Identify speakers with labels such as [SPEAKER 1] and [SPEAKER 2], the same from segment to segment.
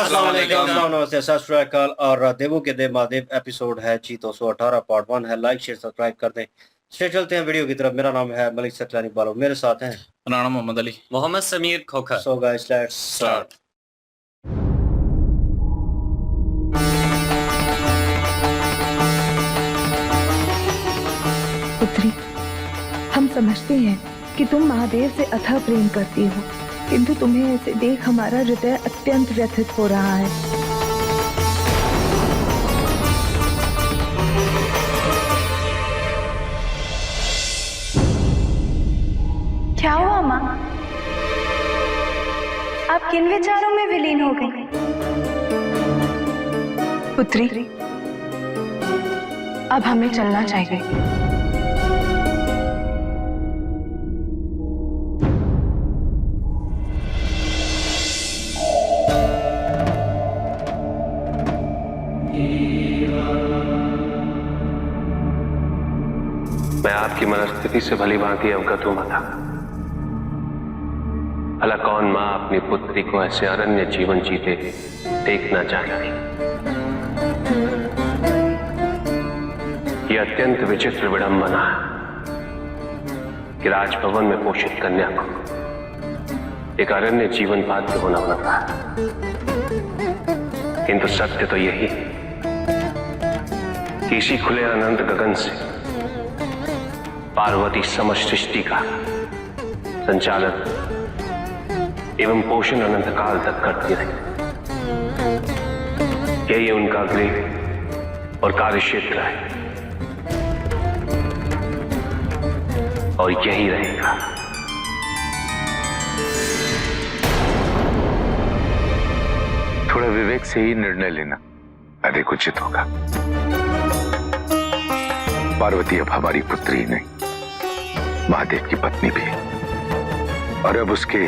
[SPEAKER 1] अस्सलाम वालेकुम, नमस्ते, सत श्री अकाल। और देवों के देव महादेव एपिसोड है जी 218 पार्ट 1 है। लाइक शेयर सब्सक्राइब कर दें। चलते हैं वीडियो की तरफ। मेरा नाम है मलिक सकलानी बालो, मेरे साथ हैं
[SPEAKER 2] Rana Mohammad Ali,
[SPEAKER 3] Mohammad Sameer Khokhar.
[SPEAKER 1] So guys let's start.
[SPEAKER 4] पुत्री, हम समझते हैं कि तुम महादेव से अथाह प्रेम करती हो, किंतु तुम्हें ऐसे देख हमारा हृदय अत्यंत व्यथित हो रहा है।
[SPEAKER 5] क्या हुआ माँ? आप किन विचारों में विलीन हो गई?
[SPEAKER 4] पुत्री, अब हमें चलना चाहिए।
[SPEAKER 6] मैं आपकी मनस्थिति से भली भांति अवगत हूं माता। भला कौन मां अपनी पुत्री को ऐसे अरण्य जीवन जीते देखना चाहेगी। यह अत्यंत विचित्र विडंबना है कि राजभवन में पोषित कन्या को एक अरण्य जीवन बाध्य होना पड़ता है, किंतु सत्य तो यही कि इसी खुले अनंत गगन से पार्वती समस्त सृष्टि का संचालन एवं पोषण अनंत काल तक करती रही। यही उनका गृह और कार्यक्षेत्र है और यही रहेगा।
[SPEAKER 7] थोड़ा विवेक से ही निर्णय लेना अधिक उचित होगा। पार्वती अब हमारी पुत्री नहीं, महादेव की पत्नी भी है, और अब उसके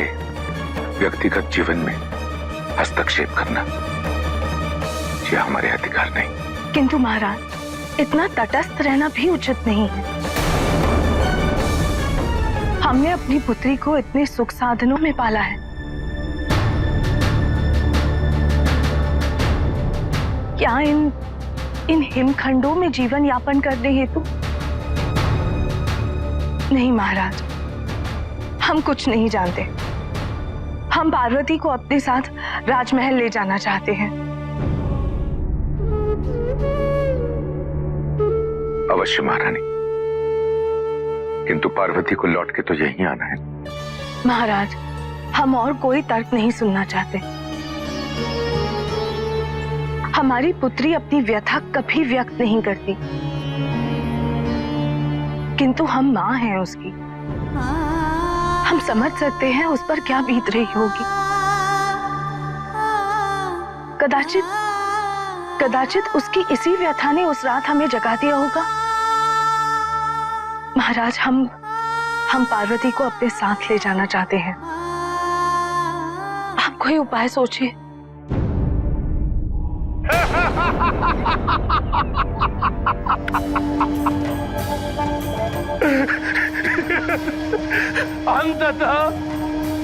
[SPEAKER 7] व्यक्तिगत जीवन में हस्तक्षेप करना यह हमारे अधिकार नहीं।
[SPEAKER 4] किंतु महाराज, इतना तटस्थ रहना भी उचित नहीं है। हमने अपनी पुत्री को इतने सुख साधनों में पाला है, क्या इन हिमखंडों में जीवन यापन करने हेतु? नहीं महाराज, हम कुछ नहीं जानते। हम पार्वती को अपने साथ राजमहल ले जाना चाहते हैं।
[SPEAKER 7] अवश्य महारानी, किंतु पार्वती को लौट के तो यहीं आना है।
[SPEAKER 4] महाराज, हम और कोई तर्क नहीं सुनना चाहते। हमारी पुत्री अपनी व्यथा कभी व्यक्त नहीं करती, किंतु हम मां हैं उसकी। हम समझ सकते हैं उस पर क्या बीत रही होगी। कदाचित उसकी इसी व्यथा ने उस रात हमें जगा दिया होगा। महाराज, हम पार्वती को अपने साथ ले जाना चाहते हैं। आप कोई उपाय सोचिए।
[SPEAKER 8] अंततः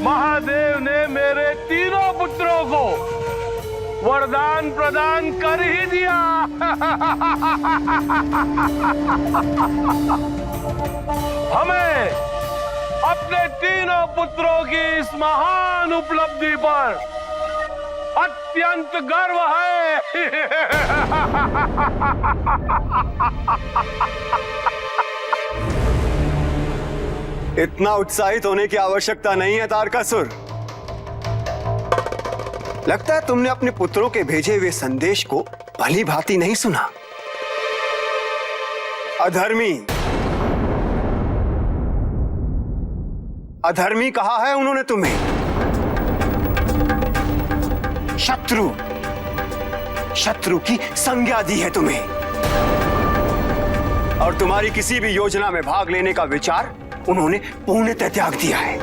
[SPEAKER 8] महादेव ने मेरे तीनों पुत्रों को वरदान प्रदान कर ही दिया। हमें अपने तीनों पुत्रों की इस महान उपलब्धि पर अत्यंत गर्व है।
[SPEAKER 9] इतना उत्साहित होने की आवश्यकता नहीं है तारकासुर। लगता है तुमने अपने पुत्रों के भेजे हुए संदेश को भली भांति नहीं सुना। अधर्मी कहा है उन्होंने तुम्हें। शत्रु की संज्ञा दी है तुम्हें, और तुम्हारी किसी भी योजना में भाग लेने का विचार उन्होंने पूर्णतः त्याग दिया है।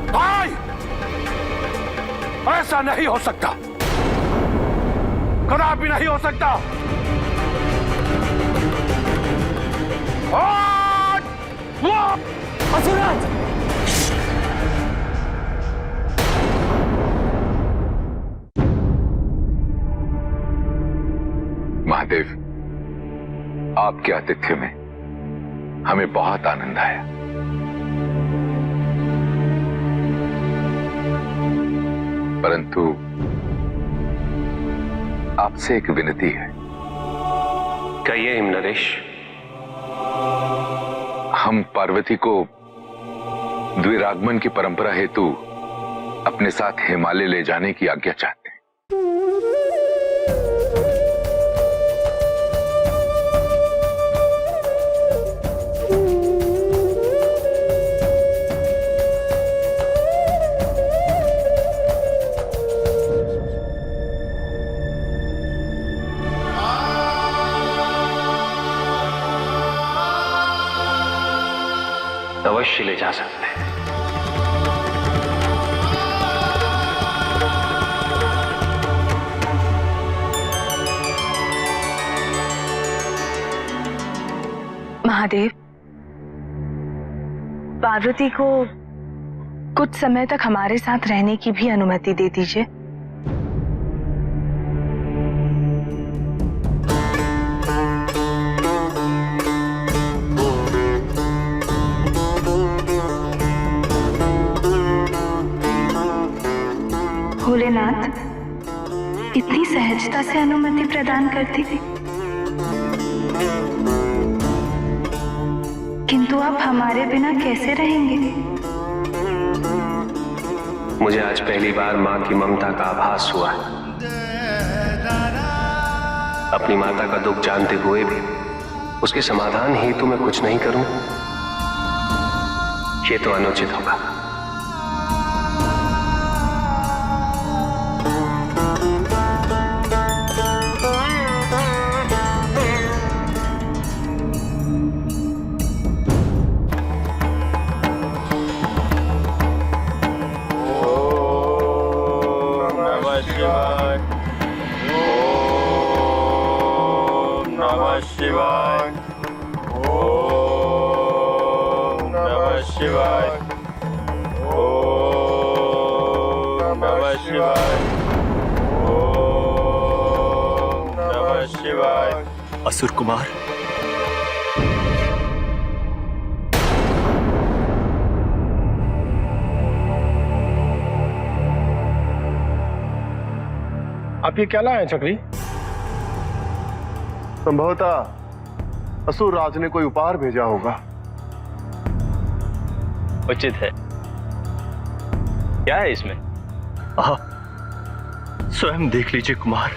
[SPEAKER 8] भाई, ऐसा नहीं हो सकता, कदापि नहीं हो सकता। असुराज!
[SPEAKER 7] आपके आतिथ्य में हमें बहुत आनंद आया। परंतु आपसे एक विनती है।
[SPEAKER 6] कहिए हिम नरेश।
[SPEAKER 7] हम पार्वती को द्विरागमन की परंपरा हेतु अपने साथ हिमालय ले जाने की आज्ञा चाहते हैं।
[SPEAKER 6] अवश्य ले जा सकते हैं।
[SPEAKER 4] महादेव, पार्वती को कुछ समय तक हमारे साथ रहने की भी अनुमति दे दीजिए।
[SPEAKER 5] भोलेनाथ इतनी सहजता से अनुमति प्रदान करती थी, किंतु आप हमारे बिना कैसे रहेंगे?
[SPEAKER 6] मुझे आज पहली बार मां की ममता का आभास हुआ है। अपनी माता का दुख जानते हुए भी उसके समाधान हेतु मैं कुछ नहीं करूं, ये तो अनुचित होगा।
[SPEAKER 9] असुर कुमार,
[SPEAKER 8] आप ये क्या लाए हैं चक्री?
[SPEAKER 2] संभवतः असुर राज ने कोई उपहार भेजा होगा।
[SPEAKER 3] उचित है। क्या है इसमें?
[SPEAKER 9] स्वयं देख लीजिए कुमार।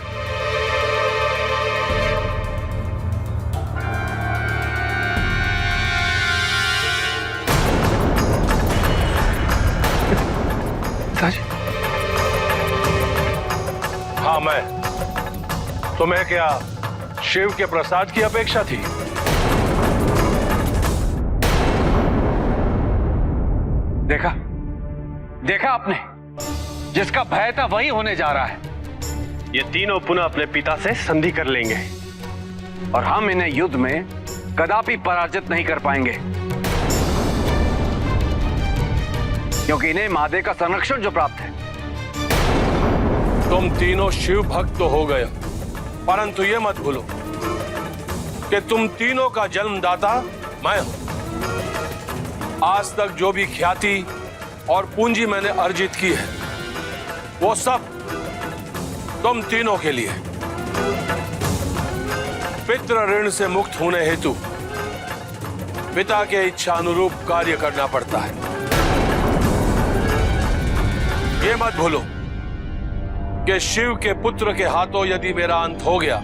[SPEAKER 8] हाँ, मैं तुम्हें क्या शिव के प्रसाद की अपेक्षा थी?
[SPEAKER 9] देखा आपने, जिसका भय था वही होने जा रहा है।
[SPEAKER 3] ये तीनों पुनः अपने पिता से संधि कर लेंगे
[SPEAKER 9] और हम इन्हें युद्ध में कदापि पराजित नहीं कर पाएंगे, क्योंकि इन्हें महादेव का संरक्षण जो प्राप्त है।
[SPEAKER 8] तुम तीनों शिव भक्त तो हो गए, परंतु ये मत भूलो कि तुम तीनों का जन्मदाता मैं हूं। आज तक जो भी ख्याति और पूंजी मैंने अर्जित की है, वो सब तुम तीनों के लिए। पितृ ऋण से मुक्त होने हेतु पिता के इच्छा अनुरूप कार्य करना पड़ता है। ये मत भूलो कि शिव के पुत्र के हाथों यदि मेरा अंत हो गया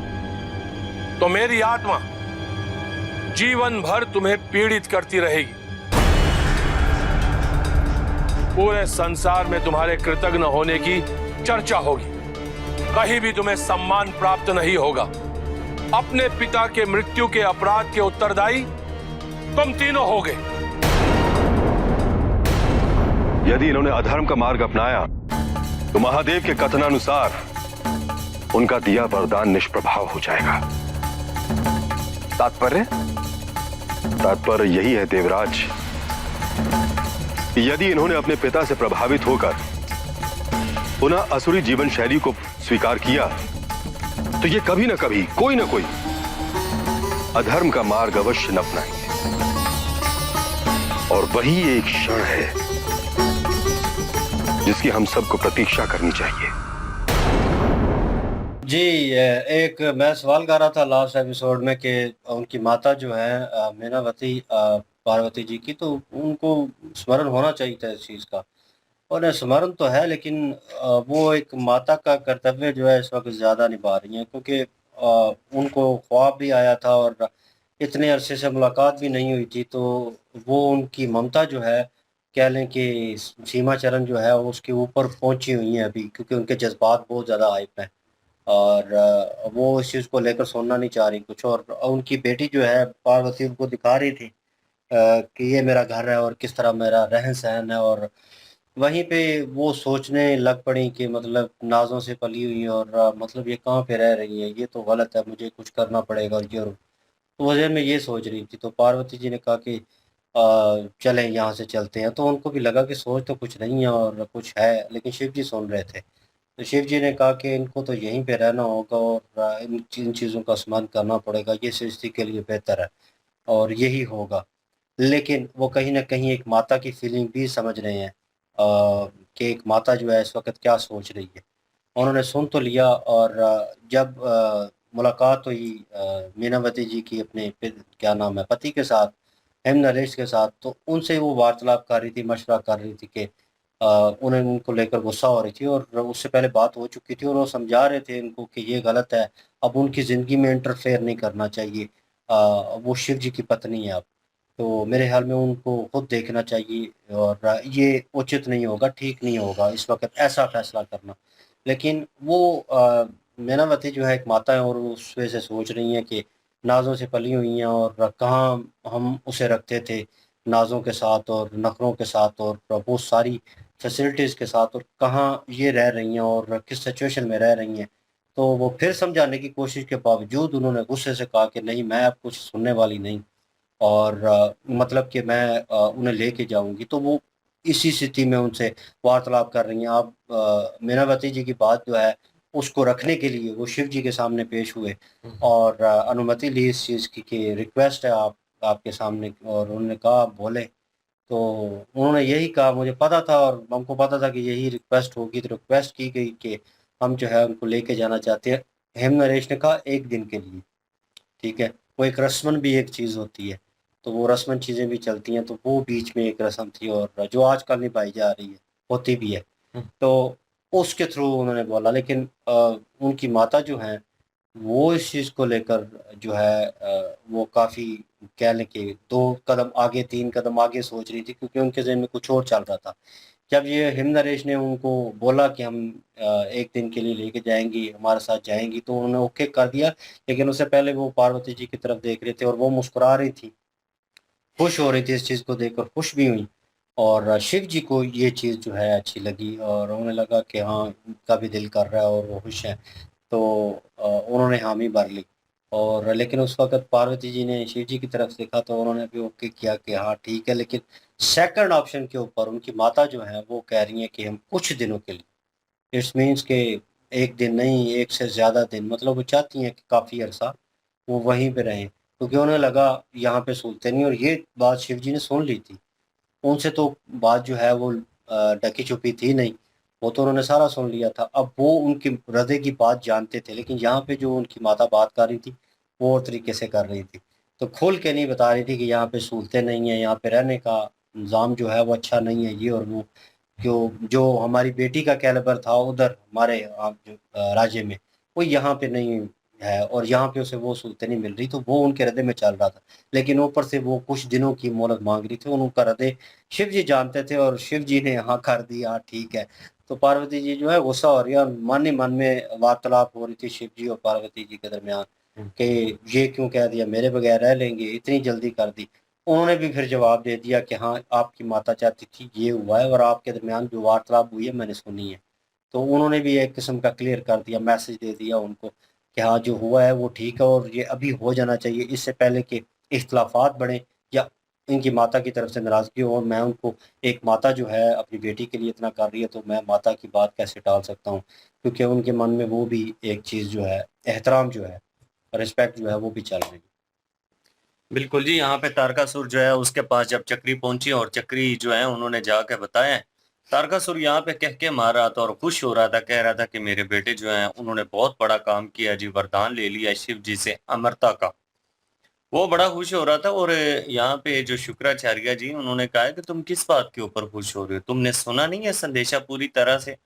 [SPEAKER 8] तो मेरी आत्मा जीवन भर तुम्हें पीड़ित करती रहेगी। पूरे संसार में तुम्हारे कृतज्ञ होने की चर्चा होगी, कहीं भी तुम्हें सम्मान प्राप्त नहीं होगा। अपने पिता के मृत्यु के अपराध के उत्तरदायी तुम तीनों होगे।
[SPEAKER 3] यदि इन्होंने अधर्म का मार्ग अपनाया तो महादेव के कथनानुसार उनका दिया वरदान निष्प्रभाव हो जाएगा। तात्पर्य यही है देवराज, यदि इन्होंने अपने पिता से प्रभावित होकर पुनः असुरी जीवन शैली को स्वीकार किया तो ये कभी न कभी कोई न कोई अधर्म का मार्ग अवश्य न अपनाएंगे। और वही एक क्षण है जिसकी हम सबको प्रतीक्षा करनी चाहिए।
[SPEAKER 1] जी, एक मैं सवाल कर रहा था लास्ट एपिसोड में कि उनकी माता जो है मीनावती पार्वती जी की, तो उनको स्मरण होना चाहिए था इस चीज़ का। और स्मरण तो है, लेकिन वो एक माता का कर्तव्य जो है इस वक्त ज़्यादा निभा रही हैं, क्योंकि उनको ख्वाब भी आया था और इतने अरसे से मुलाकात भी नहीं हुई थी, तो वो उनकी ममता जो है, कह लें कि सीमा चरण जो है वो उसके ऊपर पहुंची हुई हैं अभी, क्योंकि उनके जज्बात बहुत ज़्यादा हाई पे हैं। और वो इस चीज़ को लेकर सुनना नहीं चाह रही कुछ। और उनकी बेटी जो है पार्वती उनको दिखा रही थी कि ये मेरा घर है और किस तरह मेरा रहन सहन है, और वहीं पे वो सोचने लग पड़ी कि मतलब नाज़ों से पली हुई और मतलब ये कहाँ पे रह रही है, ये तो गलत है, मुझे कुछ करना पड़ेगा ये और तो वो ज़हन में ये सोच रही थी। तो पार्वती जी ने कहा कि चलें यहाँ से चलते हैं, तो उनको भी लगा कि सोच तो कुछ नहीं है और कुछ है, लेकिन शिव जी सुन रहे थे। तो शिव जी ने कहा कि इनको तो यहीं पे रहना होगा और इन चीज़ों का स्मरण करना पड़ेगा, ये सृष्टि के लिए बेहतर है और यही होगा। लेकिन वो कहीं न कहीं एक माता की फीलिंग भी समझ रहे हैं कि एक माता जो है इस वक़्त क्या सोच रही है। उन्होंने सुन तो लिया और जब मुलाकात हुई मीनावती जी की अपने क्या नाम है, पति के साथ, हेमनरेश के साथ, तो उनसे वो वार्तालाप कर रही थी, मशवरा कर रही थी कि उन्हें उनको लेकर गुस्सा हो रही थी और उससे पहले बात हो चुकी थी और वो समझा रहे थे इनको कि ये गलत है, अब उनकी ज़िंदगी में इंटरफेयर नहीं करना चाहिए। वो शिव जी की पत्नी है अब, तो मेरे ख़्याल में उनको खुद देखना चाहिए और ये उचित नहीं होगा, ठीक नहीं होगा इस वक़्त ऐसा फ़ैसला करना। लेकिन वो मैनावती जो है एक माता है और वो उस वजह से सोच रही हैं कि नाज़ों से पली हुई हैं और कहाँ हम उसे रखते थे नाज़ों के साथ और नखरों के साथ और बहुत सारी फैसिलिटीज़ के साथ, और कहाँ ये रह रही हैं और किस सिचुएशन में रह रही हैं। तो वो फिर समझाने की कोशिश के बावजूद उन्होंने गुस्से से कहा कि नहीं, मैं अब कुछ सुनने वाली नहीं और मतलब कि मैं उन्हें लेके जाऊँगी। तो वो इसी स्थिति में उनसे वार्तालाप कर रही हैं। अब मीनावती जी की बात जो है उसको रखने के लिए वो शिव जी के सामने पेश हुए और अनुमति ली इस चीज़ की कि रिक्वेस्ट है आपके सामने, और उन्होंने कहा आप बोलें। तो उन्होंने यही कहा, मुझे पता था और हमको पता था कि यही रिक्वेस्ट होगी, तो रिक्वेस्ट की गई कि हम जो है उनको लेके जाना चाहते हैं। हेमनरेश ने कहा 1 दिन के लिए, ठीक है? वो एक रस्मन भी एक चीज़ होती है, तो वो रस्मन चीज़ें भी चलती हैं, तो वो बीच में एक रस्म थी और जो आजकल निभाई जा रही है, होती भी है। तो उसके थ्रू उन्होंने बोला, लेकिन उनकी माता जो हैं, वो इस चीज़ को लेकर जो है वो काफ़ी कह लें कि 2 कदम आगे, 3 कदम आगे सोच रही थी, क्योंकि उनके ज़हन में कुछ और चल रहा था। जब ये हिमनरेश ने उनको बोला कि हम 1 दिन के लिए लेके जाएँगी, हमारे साथ जाएँगी, तो उन्होंने ओके कर दिया, लेकिन उससे पहले वो पार्वती जी की तरफ देख रहे थे और वो मुस्कुरा रही थी, खुश हो रही थी इस चीज़ को देखकर, खुश भी हुईं। और शिव जी को ये चीज़ जो है अच्छी लगी और उन्हें लगा कि हाँ, उनका भी दिल कर रहा है और वो खुश हैं। तो उन्होंने हामी भर ली। और लेकिन उस वक़्त पार्वती जी ने शिव जी की तरफ देखा तो उन्होंने भी ओके किया कि हाँ ठीक है, लेकिन सेकंड ऑप्शन के ऊपर उनकी माता जो हैं वो कह रही हैं कि हम कुछ दिनों के लिए, इट्स मीन्स कि 1 दिन नहीं, 1 से ज़्यादा दिन, मतलब वो चाहती हैं कि काफ़ी अरसा वो वहीं पे रहें। क्योंकि उन्हें लगा यहाँ पे सुलते नहीं, और ये बात शिव जी ने सुन ली थी। उनसे तो बात जो है वो ढकी-छुपी थी नहीं, वो तो उन्होंने सारा सुन लिया था। अब वो उनके हृदय की बात जानते थे, लेकिन यहाँ पे जो उनकी माता बात कर रही थी, वो और तरीके से कर रही थी। तो खुल के नहीं बता रही थी कि यहाँ पे सहूलतें नहीं हैं, यहाँ पे रहने का इंतज़ाम जो है वो अच्छा नहीं है, ये और वो। जो हमारी बेटी का कैलिबर था उधर हमारे जो राज्य में, वो यहाँ पे नहीं है और यहाँ पे उसे वो सहूलतें नहीं मिल रही, तो वो उनके हृदय में चल रहा था। लेकिन ऊपर से वो कुछ दिनों की मोहलत माँग रही थी और उनका हृदय शिव जी जानते थे और शिव जी ने हाँ कर दी, हाँ ठीक है। तो पार्वती जी जो है गुस्सा हो रही है और मन ही मन में वार्तालाप हो रही थी शिव जी और पार्वती जी के दरमियान कि ये क्यों कह दिया, मेरे बगैर रह लेंगे, इतनी जल्दी कर दी। उन्होंने भी फिर जवाब दे दिया कि हाँ, आपकी माता चाहती थी, ये हुआ है और आपके दरमियान जो वार्तालाप हुई है मैंने सुनी है। तो उन्होंने भी एक किस्म का क्लियर कर दिया, मैसेज दे दिया उनको कि हाँ, जो हुआ है वो ठीक है और ये अभी हो जाना चाहिए, इससे पहले कि इख्तिलाफ़ात बढ़ें या इनकी माता की तरफ से नाराज़गी हो। और मैं उनको, एक माता जो है अपनी बेटी के लिए इतना कर रही है, तो मैं माता की बात कैसे टाल सकता हूँ? क्योंकि उनके मन में वो भी एक चीज़ जो है, एहतराम जो है, रिस्पेक्ट जो है वो भी चल रही है। बिल्कुल जी, यहाँ पे तारकासुर जो है उसके पास जब चक्री पहुंची और चक्री जो है उन्होंने जाके बताया, तारकासुर यहाँ पे कह के मार रहा था और खुश हो रहा था, कह रहा था कि मेरे बेटे जो हैं उन्होंने बहुत बड़ा काम किया जी, वरदान ले लिया शिव जी से अमरता का। वो बड़ा खुश हो रहा था और यहाँ पे जो शुक्राचार्य जी उन्होंने कहा कि तुम किस बात के ऊपर खुश हो रहे हो? तुमने सुना नहीं है संदेशा पूरी तरह से?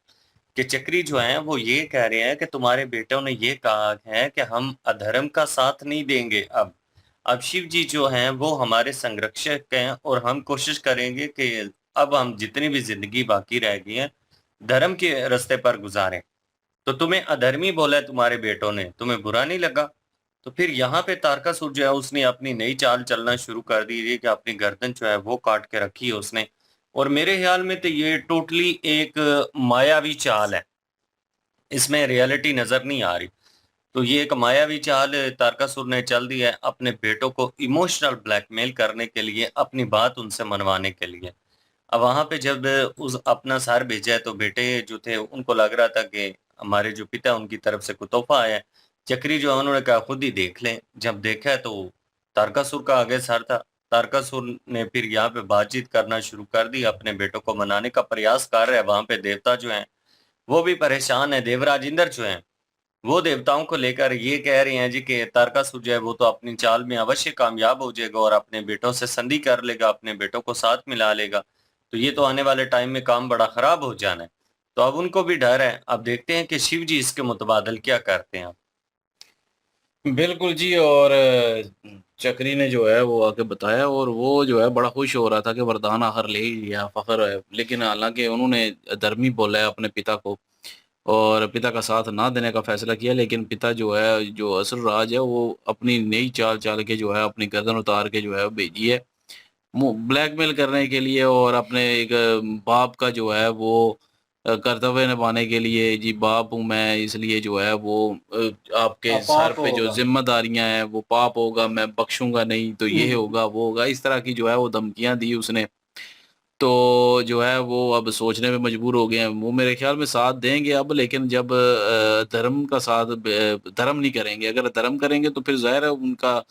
[SPEAKER 1] कि चक्री जो हैं वो ये कह रहे हैं कि तुम्हारे बेटों ने ये कहा है कि हम अधर्म का साथ नहीं देंगे अब। अब शिव जी जो हैं वो हमारे संरक्षक हैं और हम कोशिश करेंगे कि अब हम जितनी भी ज़िंदगी बाकी रह गई है, धर्म के रास्ते पर गुज़ारें। तो तुम्हें अधर्मी बोला है तुम्हारे बेटों ने, तुम्हें बुरा नहीं लगा? तो फिर यहाँ पे तारकासुर जो है उसने अपनी नई चाल चलना शुरू कर दी है कि अपनी गर्दन जो है वो काट के रखी है उसने। और मेरे ख्याल में तो ये टोटली एक मायावी चाल है, इसमें रियलिटी नज़र नहीं आ रही। तो ये एक मायावी चाल तारकासुर ने चल दी है अपने बेटों को इमोशनल ब्लैकमेल करने के लिए, अपनी बात उनसे मनवाने के लिए। अब वहाँ पे जब उस अपना सार भेजा है तो बेटे जो थे उनको लग रहा था कि हमारे जो पिता उनकी तरफ से कोई तोहफ़ा आया है। चक्री जो है उन्होंने कहा खुद ही देख लें, जब देखा है तो तारकासुर का आगे सर था। तारकासुर ने फिर यहाँ पे बातचीत करना शुरू कर दी, अपने बेटों को मनाने का प्रयास कर रहा है। वहाँ पे देवता जो हैं, वो भी परेशान है। देवराज इंद्र जो हैं, वो देवताओं को लेकर ये कह रहे हैं जी कि तारकासुर जो है वो तो अपनी चाल में अवश्य कामयाब हो जाएगा और अपने बेटों से संधि कर लेगा, अपने बेटों को साथ मिला लेगा। तो ये तो आने वाले टाइम में काम बड़ा खराब हो जाना है। तो अब उनको भी डर है। अब देखते हैं कि शिव जी इसके मुतबादल क्या करते हैं।
[SPEAKER 10] बिल्कुल जी। और चक्री ने जो है वो आके बताया और वो जो है बड़ा खुश हो रहा था कि वरदान आखिर ले ही लिया, फ़ख्र है। लेकिन हालांकि उन्होंने धर्मी बोला है अपने पिता को और पिता का साथ ना देने का फैसला किया, लेकिन पिता जो है, जो असुर राज है, वो अपनी नई चाल चाल के जो है अपनी गर्दन उतार के जो है भेजी है ब्लैकमेल करने के लिए और अपने एक बाप का जो है वो कर्तव्य निभाने के लिए। जी बाप हूँ मैं, इसलिए जो है वो आपके सर
[SPEAKER 1] पाप
[SPEAKER 10] पे जो
[SPEAKER 1] होगा।
[SPEAKER 10] जिम्मेदारियां हैं वो पाप होगा, मैं बख्शूंगा नहीं, तो ये होगा वो होगा, इस तरह की जो है वो धमकियां दी उसने। तो जो है वो अब सोचने में मजबूर हो गए हैं। वो मेरे ख्याल में साथ देंगे अब, लेकिन जब धर्म का साथ धर्म नहीं करेंगे। अगर धर्म करेंगे तो फिर ज़ाहिर है उनका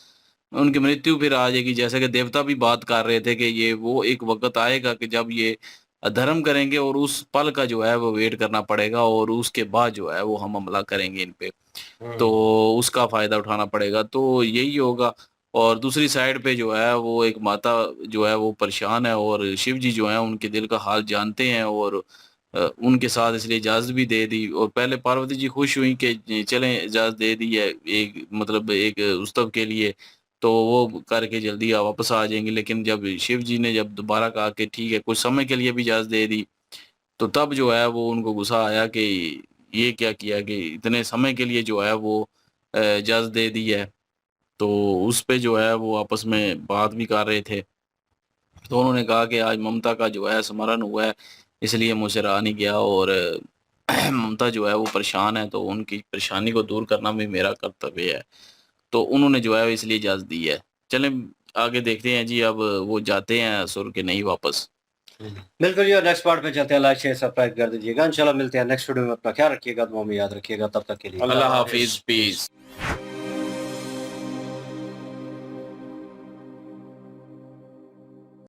[SPEAKER 10] उनकी मृत्यु फिर आ जाएगी। जैसे कि देवता भी बात कर रहे थे कि ये वो एक वक़्त आएगा कि जब ये अधर्म करेंगे और उस पल का जो है वो वेट करना पड़ेगा और उसके बाद जो है वो हम हमला करेंगे इन पे। तो
[SPEAKER 1] हुँ।
[SPEAKER 10] उसका फ़ायदा उठाना पड़ेगा, तो यही होगा। और दूसरी साइड पे जो है वो एक माता जो है वो परेशान है और शिव जी जो हैं उनके दिल का हाल जानते हैं और उनके साथ इसलिए इजाज़त भी दे दी। और पहले पार्वती जी खुश हुई कि चलें इजाज़त दे दी है एक मतलब एक उत्सव के लिए, तो वो करके जल्दी वापस आ जाएँगे। लेकिन जब शिव जी ने जब दोबारा कहा कि ठीक है कुछ समय के लिए भी इजाज़त दे दी, तो तब जो है वो उनको गुस्सा आया कि ये क्या किया कि इतने समय के लिए जो है वो इजाज़त दे दी है। तो उस पे जो है वो आपस में बात भी कर रहे थे। तो उन्होंने कहा कि आज ममता का जो है स्मरण हुआ है, इसलिए मुझसे रहा नहीं गया और ममता जो है वो परेशान है, तो उनकी परेशानी को दूर करना भी मेरा कर्तव्य है। तो उन्होंने जो है इसलिए इजाज़त दी है। चलें आगे देखते हैं जी, अब वो जाते हैं असुर के नहीं वापस।
[SPEAKER 1] बिल्कुल जी, और नेक्स्ट पार्ट पे चलते हैं। लाइक, शेयर, सब्सक्राइब कर दीजिएगा। इंशाल्लाह मिलते हैं नेक्स्ट वीडियो में। अपना ख्याल रखिएगा, दुआ में याद रखिएगा। तब तक के लिए
[SPEAKER 10] अल्लाह हाफ़िज़, पीस।